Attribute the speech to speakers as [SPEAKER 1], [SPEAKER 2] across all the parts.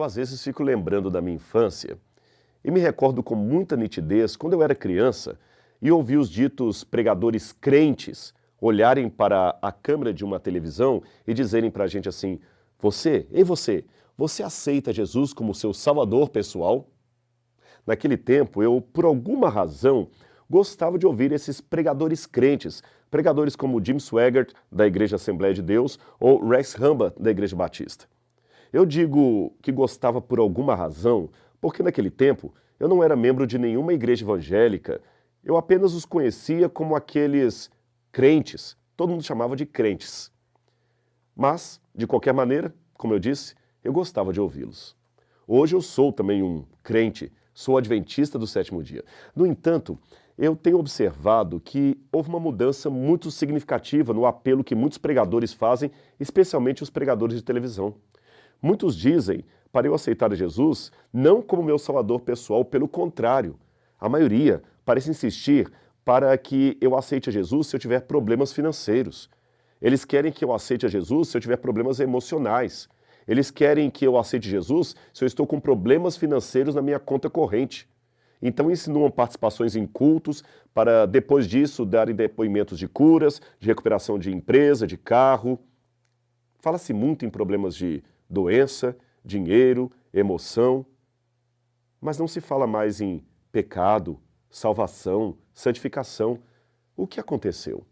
[SPEAKER 1] Eu às vezes fico lembrando da minha infância e me recordo com muita nitidez quando eu era criança e ouvi os ditos pregadores crentes olharem para a câmera de uma televisão e dizerem para a gente assim: você aceita Jesus como seu salvador pessoal? Naquele tempo, eu, por alguma razão, gostava de ouvir esses pregadores crentes, pregadores como Jim Swaggart, da Igreja Assembleia de Deus, ou Rex Humbard, da Igreja Batista. Eu digo que gostava por alguma razão, porque naquele tempo eu não era membro de nenhuma igreja evangélica, eu apenas os conhecia como aqueles crentes, todo mundo chamava de crentes. Mas, de qualquer maneira, como eu disse, eu gostava de ouvi-los. Hoje eu sou também um crente, sou adventista do sétimo dia. No entanto, eu tenho observado que houve uma mudança muito significativa no apelo que muitos pregadores fazem, especialmente os pregadores de televisão. Muitos dizem para eu aceitar Jesus não como meu salvador pessoal, pelo contrário. A maioria parece insistir para que eu aceite a Jesus se eu tiver problemas financeiros. Eles querem que eu aceite a Jesus se eu tiver problemas emocionais. Eles querem que eu aceite Jesus se eu estou com problemas financeiros na minha conta corrente. Então insinuam participações em cultos para depois disso darem depoimentos de curas, de recuperação de empresa, de carro. Fala-se muito em problemas de doença, dinheiro, emoção, mas não se fala mais em pecado, salvação, santificação. O que aconteceu?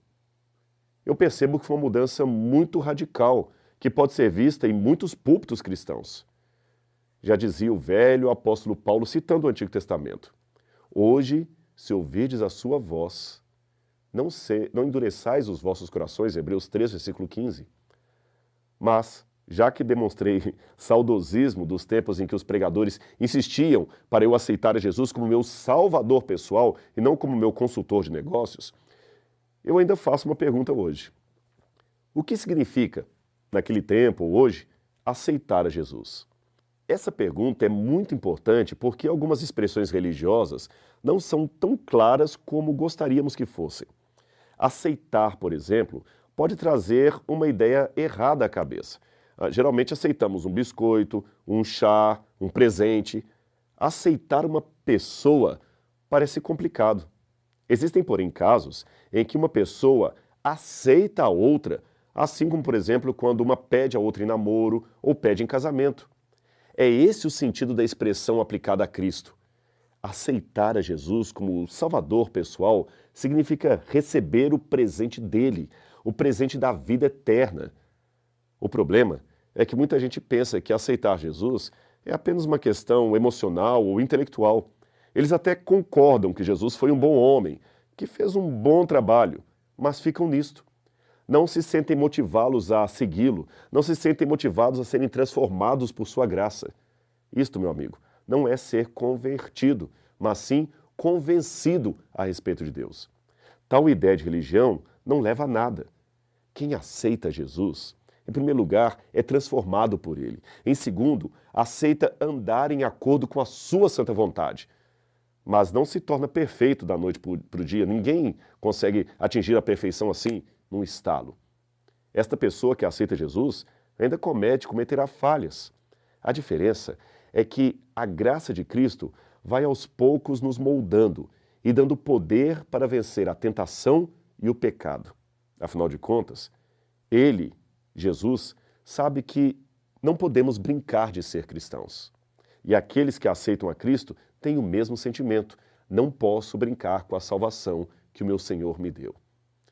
[SPEAKER 1] Eu percebo que foi uma mudança muito radical, que pode ser vista em muitos púlpitos cristãos. Já dizia o velho apóstolo Paulo, citando o Antigo Testamento: hoje, se ouvirdes a sua voz, não endureçais os vossos corações, Hebreus 3, versículo 15. Mas, já que demonstrei saudosismo dos tempos em que os pregadores insistiam para eu aceitar a Jesus como meu salvador pessoal e não como meu consultor de negócios, eu ainda faço uma pergunta hoje. O que significa, naquele tempo ou hoje, aceitar a Jesus? Essa pergunta é muito importante porque algumas expressões religiosas não são tão claras como gostaríamos que fossem. Aceitar, por exemplo, pode trazer uma ideia errada à cabeça. Geralmente aceitamos um biscoito, um chá, um presente. Aceitar uma pessoa parece complicado. Existem, porém, casos em que uma pessoa aceita a outra, assim como, por exemplo, quando uma pede a outra em namoro ou pede em casamento. É esse o sentido da expressão aplicada a Cristo. Aceitar a Jesus como Salvador pessoal significa receber o presente dele, o presente da vida eterna. O problema é que muita gente pensa que aceitar Jesus é apenas uma questão emocional ou intelectual. Eles até concordam que Jesus foi um bom homem, que fez um bom trabalho, mas ficam nisto. Não se sentem motivá-los a segui-lo, não se sentem motivados a serem transformados por sua graça. Isto, meu amigo, não é ser convertido, mas sim convencido a respeito de Deus. Tal ideia de religião não leva a nada. Quem aceita Jesus, em primeiro lugar, é transformado por ele. Em segundo, aceita andar em acordo com a sua santa vontade. Mas não se torna perfeito da noite para o dia. Ninguém consegue atingir a perfeição assim, num estalo. Esta pessoa que aceita Jesus ainda cometerá falhas. A diferença é que a graça de Cristo vai aos poucos nos moldando e dando poder para vencer a tentação e o pecado. Afinal de contas, Ele, Jesus, sabe que não podemos brincar de ser cristãos. E aqueles que aceitam a Cristo têm o mesmo sentimento. Não posso brincar com a salvação que o meu Senhor me deu.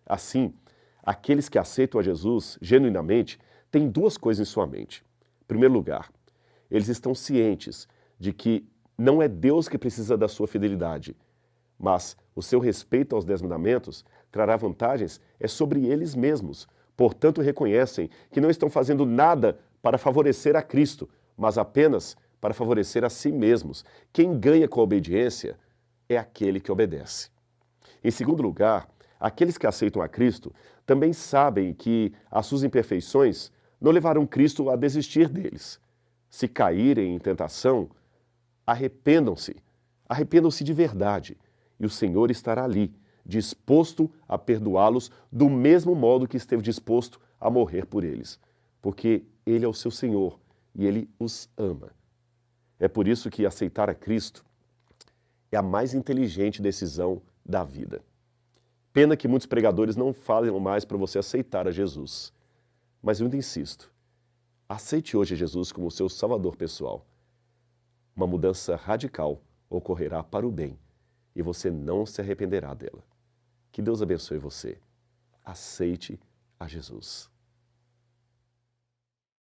[SPEAKER 1] Assim, aqueles que aceitam a Jesus genuinamente têm duas coisas em sua mente. Em primeiro lugar, eles estão cientes de que não é Deus que precisa da sua fidelidade, mas o seu respeito aos 10 mandamentos trará vantagens sobre eles mesmos. Portanto, reconhecem que não estão fazendo nada para favorecer a Cristo, mas apenas para favorecer a si mesmos. Quem ganha com a obediência é aquele que obedece. Em segundo lugar, aqueles que aceitam a Cristo também sabem que as suas imperfeições não levarão Cristo a desistir deles. Se caírem em tentação, arrependam-se de verdade, e o Senhor estará ali, disposto a perdoá-los do mesmo modo que esteve disposto a morrer por eles, porque Ele é o seu Senhor e Ele os ama. É por isso que aceitar a Cristo é a mais inteligente decisão da vida. Pena que muitos pregadores não falam mais para você aceitar a Jesus. Mas eu ainda insisto, aceite hoje Jesus como seu salvador pessoal. Uma mudança radical ocorrerá para o bem e você não se arrependerá dela. Que Deus abençoe você. Aceite a Jesus.